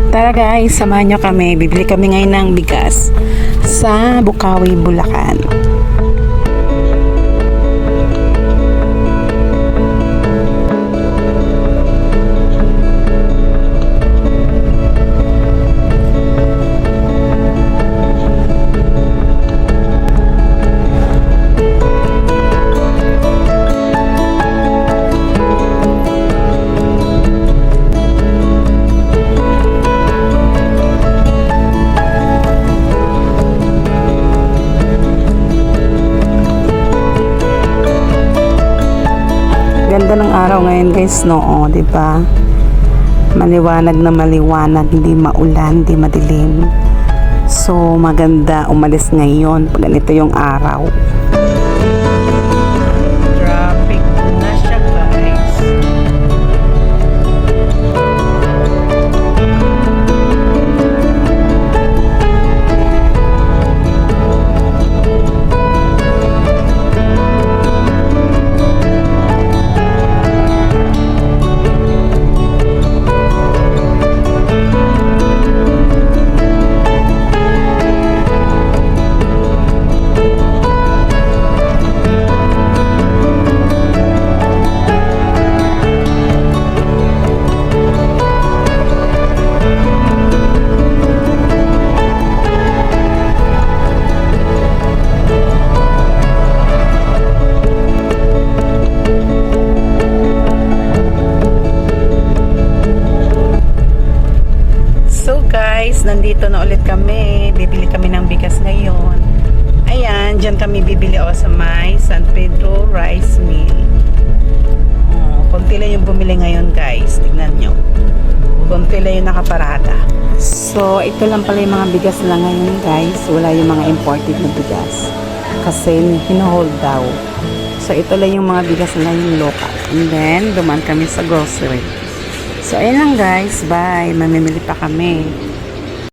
Tara guys, samahan nyo kami. Bibili kami ngayon ng bigas sa Bukawi, Bulacan. Ganda ng araw ngayon guys, no, di ba? Maliwanag na maliwanag, hindi maulan, hindi madilim. So maganda umalis ngayon pag ganito yung araw. Traffic na siya guys. Nandito na ulit kami. Bibili kami ng bigas ngayon. Ayan, dyan kami bibili sa may San Pedro Rice Mill. Konti lang yung bumili ngayon guys. Tignan nyo. Konti lang yung nakaparada. So, ito lang pala yung mga bigas lang ngayon guys. Wala yung mga imported na bigas. Kasi hinohold daw. So, ito lang yung mga bigas lang yung local. And then, duman kami sa grocery. So, ayun lang guys. Bye. Mamimili pa kami.